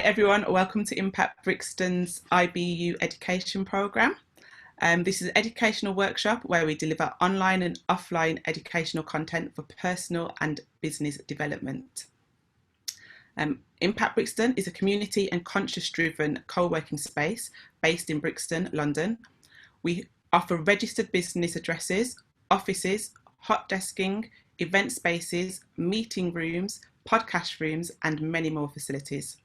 everyone, welcome to Impact Brixton's IBU education programme. This is an educational workshop where we deliver online and offline educational content for personal and business development. Impact Brixton is a community and conscious-driven co-working space based in Brixton, London. We offer registered business addresses, offices, hot desking, event spaces, meeting rooms, podcast rooms, and many more facilities.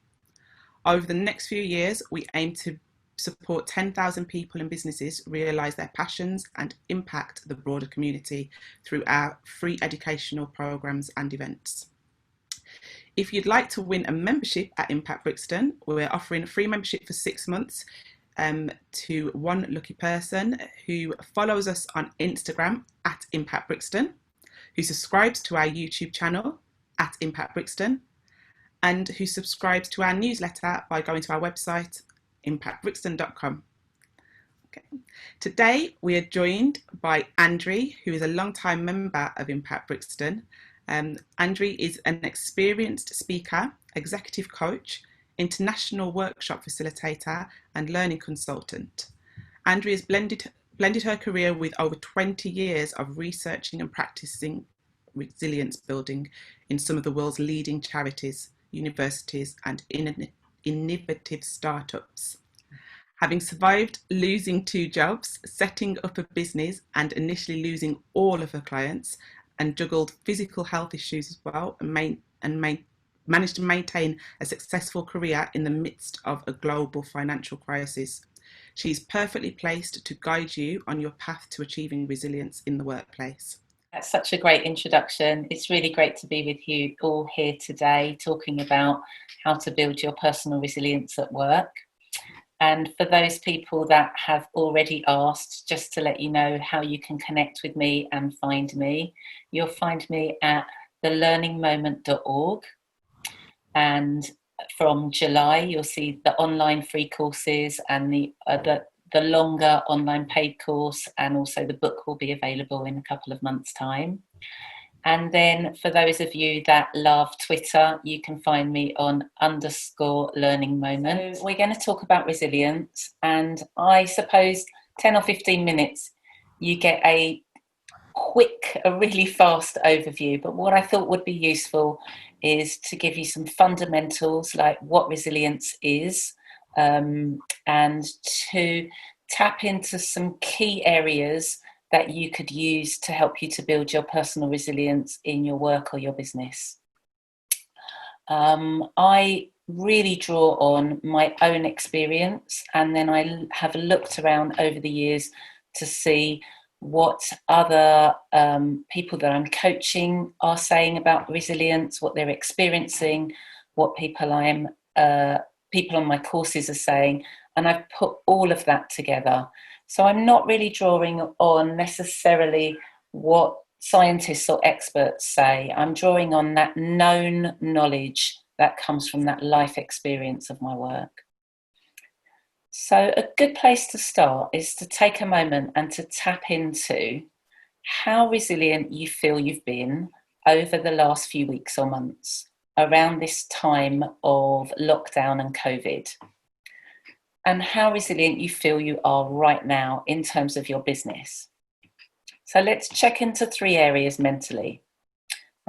Over the next few years, we aim to support 10,000 people and businesses realise their passions and impact the broader community through our free educational programmes and events. If you'd like to win a membership at Impact Brixton, we're offering a free membership for 6 months to one lucky person who follows us on Instagram at Impact Brixton, who subscribes to our YouTube channel at Impact Brixton, and who subscribes to our newsletter by going to our website, impactbrixton.com. Okay. Today, we are joined by Andry, who is a long-time member of Impact Brixton. Andry is an experienced speaker, executive coach, international workshop facilitator, and learning consultant. Andry has blended her career with over 20 years of researching and practicing resilience building in some of the world's leading charities, universities, and innovative startups. Having survived losing 2 jobs, setting up a business, and initially losing all of her clients, and juggled physical health issues as well, and managed to maintain a successful career in the midst of a global financial crisis. She's perfectly placed to guide you on your path to achieving resilience in the workplace. That's such a great introduction. It's really great to be with you all here today, talking about how to build your personal resilience at work. And for those people that have already asked, just to let you know how you can connect with me and find me, you'll find me at thelearningmoment.org. And from July, you'll see the online free courses and the longer online paid course, and also the book will be available in a couple of months' time. And then for those of you that love Twitter, you can find me on _learningmoment. So we're going to talk about resilience, and I suppose 10 or 15 minutes, you get a really fast overview. But what I thought would be useful is to give you some fundamentals, like what resilience is, and to tap into some key areas that you could use to help you to build your personal resilience in your work or your business. I really draw on my own experience, and then I have looked around over the years to see what other people that I'm coaching are saying about resilience, what they're experiencing, what people on my courses are saying, and I've put all of that together. So I'm not really drawing on necessarily what scientists or experts say. I'm drawing on that known knowledge that comes from that life experience of my work. So a good place to start is to take a moment and to tap into how resilient you feel you've been over the last few weeks or months around this time of lockdown and COVID, and how resilient you feel you are right now in terms of your business. So let's check into 3 areas mentally.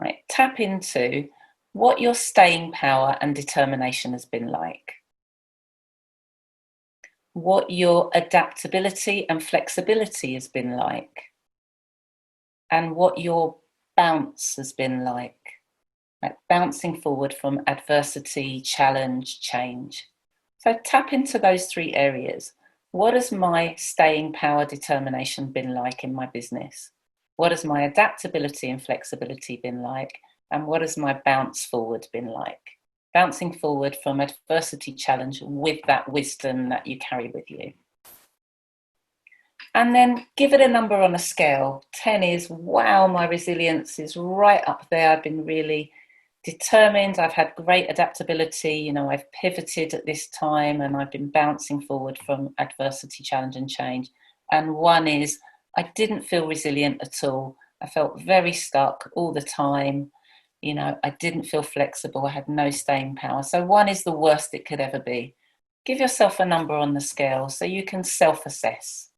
Right, tap into what your staying power and determination has been like, what your adaptability and flexibility has been like, and what your bounce has been like bouncing forward from adversity, challenge, change. So tap into those 3 areas. What has my staying power determination been like in my business? What has my adaptability and flexibility been like? And what has my bounce forward been like? Bouncing forward from adversity, challenge with that wisdom that you carry with you. And then give it a number on a scale. 10 is, wow, my resilience is right up there. I've been really determined, I've had great adaptability, I've pivoted at this time and I've been bouncing forward from adversity, challenge and change. And 1 is, I didn't feel resilient at all. I felt very stuck all the time. I didn't feel flexible. I had no staying power. So 1 is the worst it could ever be. Give yourself a number on the scale so you can self-assess.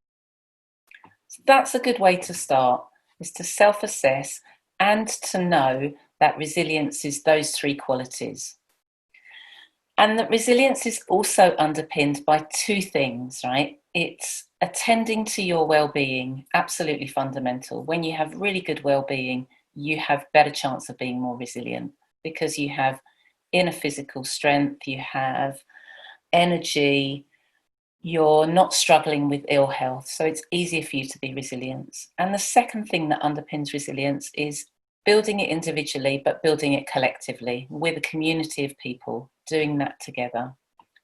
So that's a good way to start, is to self-assess and to know that resilience is those 3 qualities. And that resilience is also underpinned by 2 things, right? It's attending to your well-being, absolutely fundamental. When you have really good well-being, you have better chance of being more resilient because you have inner physical strength, you have energy, you're not struggling with ill health. So it's easier for you to be resilient. And the second thing that underpins resilience is building it individually, but building it collectively with a community of people doing that together.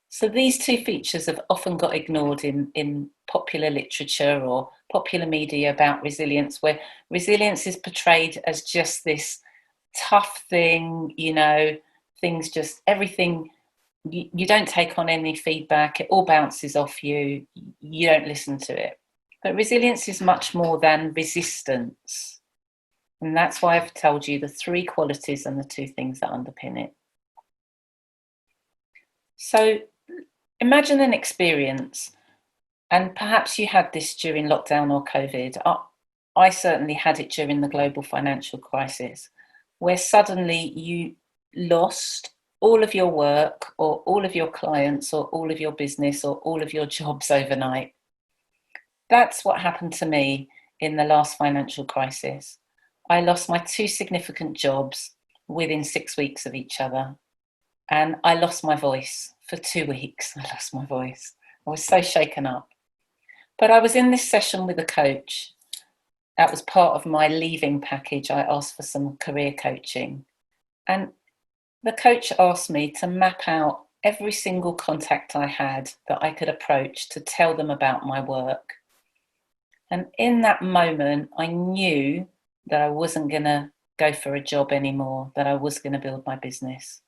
So these 2 features have often got ignored in popular literature or popular media about resilience, where resilience is portrayed as just this tough thing, things just, everything, you don't take on any feedback, it all bounces off you, you don't listen to it. But resilience is much more than resistance. And that's why I've told you the 3 qualities and the 2 things that underpin it. So imagine an experience, and perhaps you had this during lockdown or COVID. I certainly had it during the global financial crisis, where suddenly you lost all of your work or all of your clients or all of your business or all of your jobs overnight. That's what happened to me in the last financial crisis. I lost my 2 significant jobs within 6 weeks of each other. And I lost my voice for 2 weeks. I lost my voice. I was so shaken up. But I was in this session with a coach. That was part of my leaving package. I asked for some career coaching. And the coach asked me to map out every single contact I had that I could approach to tell them about my work. And in that moment, I knew that I wasn't going to go for a job anymore, that I was going to build my business.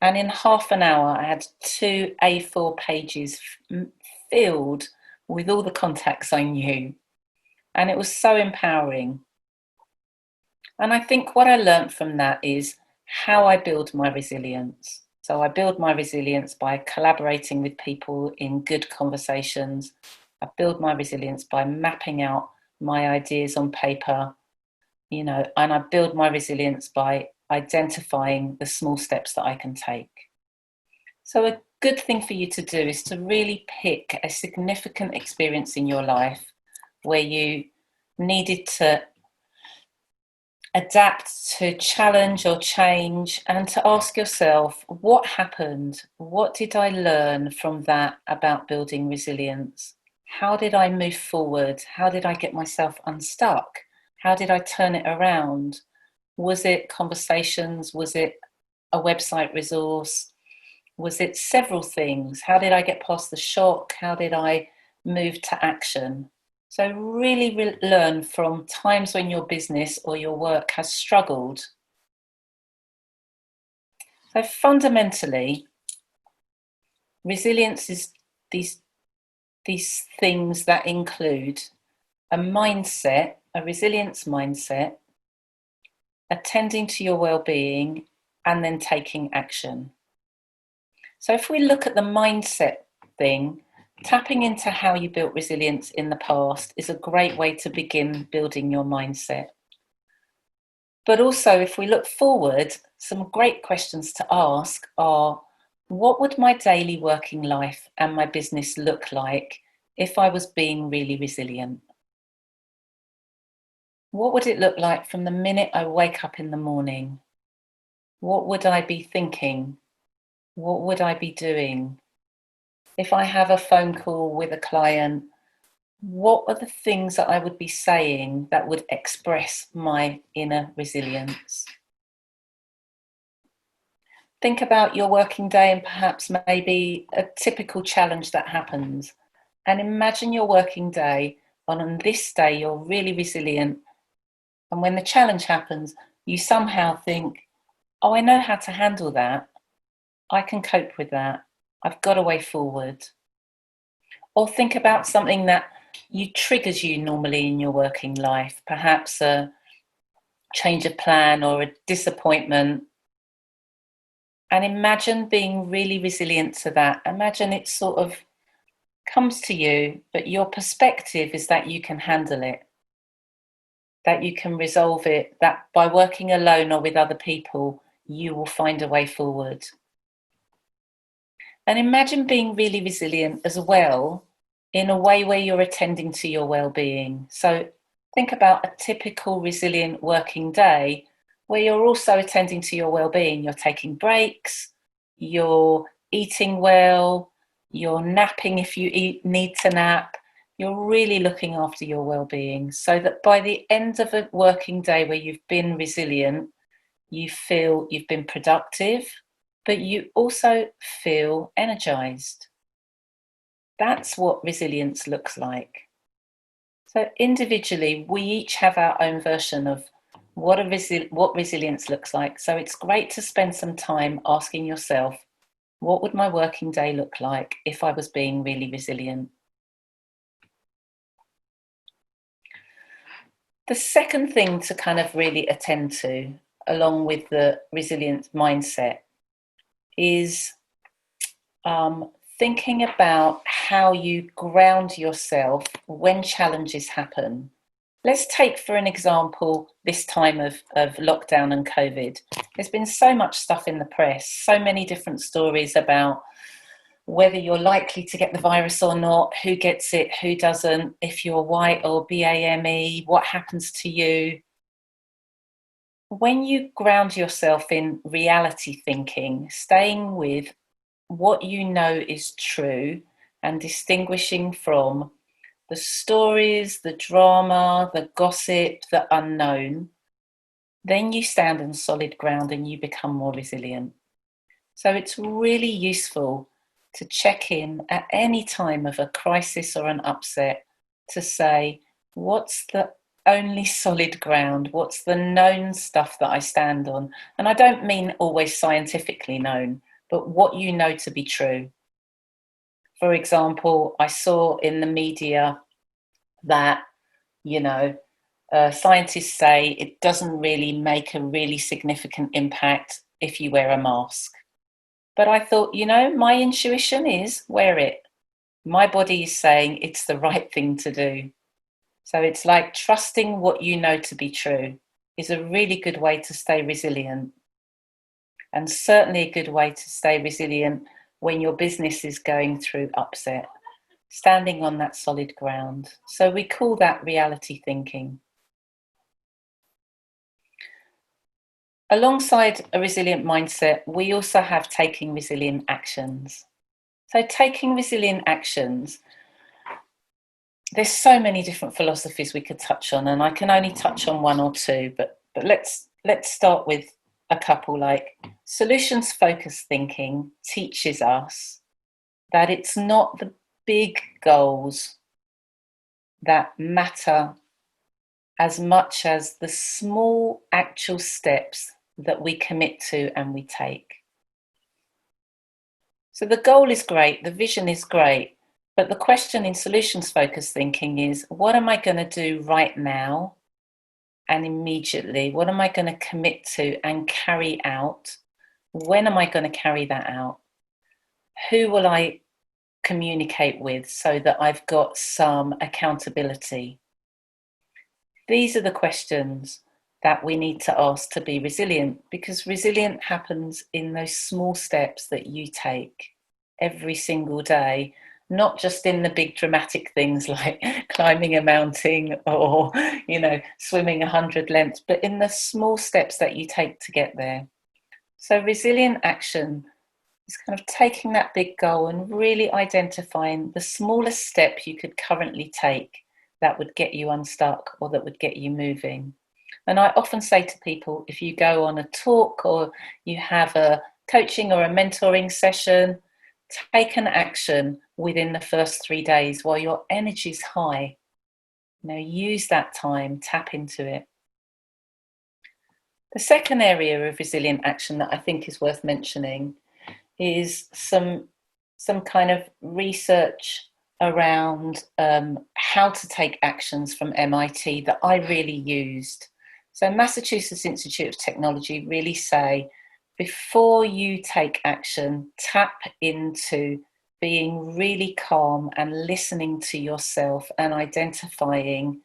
And in half an hour, I had 2 A4 pages filled with all the contacts I knew. And it was so empowering. And I think what I learned from that is how I build my resilience. So I build my resilience by collaborating with people in good conversations. I build my resilience by mapping out my ideas on paper, and I build my resilience by identifying the small steps that I can take. So a good thing for you to do is to really pick a significant experience in your life where you needed to adapt to challenge or change, and to ask yourself, what happened? What did I learn from that about building resilience? How did I move forward? How did I get myself unstuck? How did I turn it around? Was it conversations? Was it a website resource? Was it several things? How did I get past the shock? How did I move to action? So really learn from times when your business or your work has struggled. So fundamentally, resilience is these things that include a mindset, a resilience mindset, attending to your well-being, and then taking action. So if we look at the mindset thing, tapping into how you built resilience in the past is a great way to begin building your mindset. But also, if we look forward, some great questions to ask are, what would my daily working life and my business look like if I was being really resilient? What would it look like from the minute I wake up in the morning? What would I be thinking? What would I be doing? If I have a phone call with a client, what are the things that I would be saying that would express my inner resilience? Think about your working day and perhaps maybe a typical challenge that happens. And imagine your working day, and on this day you're really resilient. And when the challenge happens, you somehow think, oh, I know how to handle that. I can cope with that. I've got a way forward. Or think about something that triggers you normally in your working life, perhaps a change of plan or a disappointment. And imagine being really resilient to that. Imagine it sort of comes to you, but your perspective is that you can handle it, that you can resolve it, that by working alone or with other people, you will find a way forward. And imagine being really resilient as well in a way where you're attending to your well-being. So think about a typical resilient working day where you're also attending to your well-being. You're taking breaks, you're eating well, you're napping if you need to nap. You're really looking after your well-being so that by the end of a working day where you've been resilient, you feel you've been productive, but you also feel energized. That's what resilience looks like. So individually, we each have our own version of what resilience looks like. So it's great to spend some time asking yourself, what would my working day look like if I was being really resilient? The second thing to kind of really attend to, along with the resilient mindset, is thinking about how you ground yourself when challenges happen. Let's take, for an example, this time of lockdown and COVID. There's been so much stuff in the press, so many different stories about whether you're likely to get the virus or not, who gets it, who doesn't, if you're white or BAME, what happens to you. When you ground yourself in reality thinking, staying with what you know is true and distinguishing from the stories, the drama, the gossip, the unknown, then you stand on solid ground and you become more resilient. So it's really useful to check in at any time of a crisis or an upset to say, what's the only solid ground? What's the known stuff that I stand on? And I don't mean always scientifically known, but what you know to be true. For example, I saw in the media that, scientists say it doesn't really make a really significant impact if you wear a mask. But I thought, my intuition is wear it. My body is saying it's the right thing to do. So it's like trusting what you know to be true is a really good way to stay resilient. And certainly a good way to stay resilient when your business is going through upset, standing on that solid ground. So we call that reality thinking. Alongside a resilient mindset, we also have taking resilient actions. So taking resilient actions, there's so many different philosophies we could touch on, and I can only touch on one or two, but let's start with a couple. Like solutions focused thinking teaches us that it's not the big goals that matter as much as the small actual steps that we commit to and we take. So the goal is great, the vision is great, but the question in solutions focused thinking is, what am I going to do right now and immediately? What am I going to commit to and carry out? When am I going to carry that out? Who will I communicate with so that I've got some accountability? These are the questions that we need to ask to be resilient, because resilient happens in those small steps that you take every single day, not just in the big dramatic things like climbing a mountain or, swimming 100 lengths, but in the small steps that you take to get there. So resilient action is kind of taking that big goal and really identifying the smallest step you could currently take that would get you unstuck or that would get you moving. And I often say to people, if you go on a talk or you have a coaching or a mentoring session, take an action within the first 3 days while your energy's high. Use that time, tap into it. The second area of resilient action that I think is worth mentioning is some kind of research around how to take actions from MIT that I really used. So Massachusetts Institute of Technology really say, before you take action, tap into being really calm and listening to yourself and identifying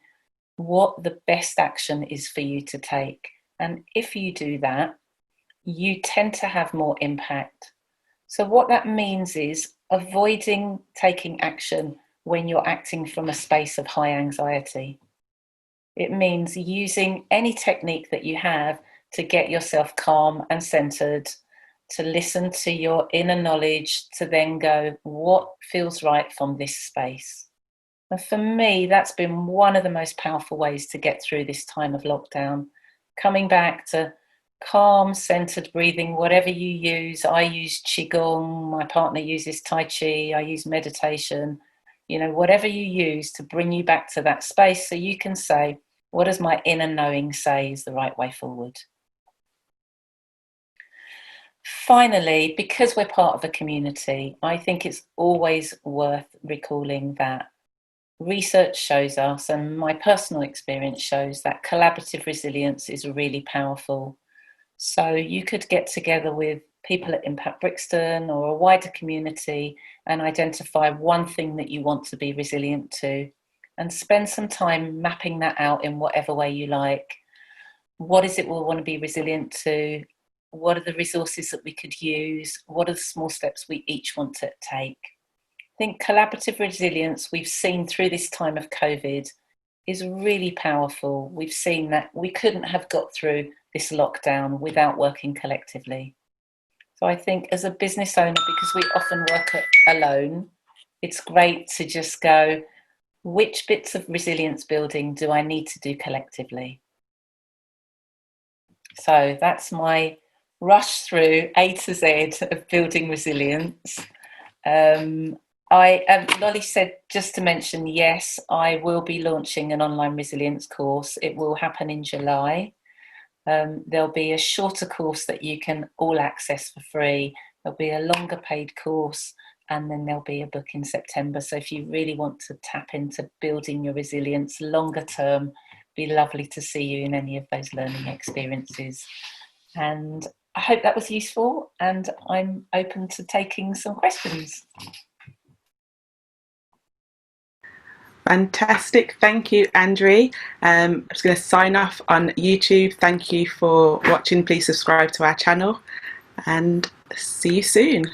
what the best action is for you to take. And if you do that, you tend to have more impact. So what that means is avoiding taking action when you're acting from a space of high anxiety. It means using any technique that you have to get yourself calm and centered, to listen to your inner knowledge, to then go, what feels right from this space? And for me, that's been one of the most powerful ways to get through this time of lockdown. Coming back to calm, centered breathing, whatever you use. I use Qigong, my partner uses Tai Chi, I use meditation. You know, whatever you use to bring you back to that space so you can say, what does my inner knowing say is the right way forward? Finally, because we're part of a community, I think it's always worth recalling that research shows us, and my personal experience shows, that collaborative resilience is really powerful. So you could get together with people at Impact Brixton or a wider community and identify one thing that you want to be resilient to, and spend some time mapping that out in whatever way you like. What is it we'll want to be resilient to? What are the resources that we could use? What are the small steps we each want to take? I think collaborative resilience, we've seen through this time of COVID, is really powerful. We've seen that we couldn't have got through this lockdown without working collectively. So I think as a business owner, because we often work alone, it's great to just go, which bits of resilience building do I need to do collectively? So that's my rush through A to Z of building resilience. Lolly said, just to mention, yes, I will be launching an online resilience course. It will happen in July. There'll be a shorter course that you can all access for free. There'll be a longer paid course, and then there'll be a book in September. So if you really want to tap into building your resilience longer term, it'd be lovely to see you in any of those learning experiences. And I hope that was useful, and I'm open to taking some questions. Fantastic. Thank you, Andry. I'm just going to sign off on YouTube. Thank you for watching. Please subscribe to our channel and see you soon.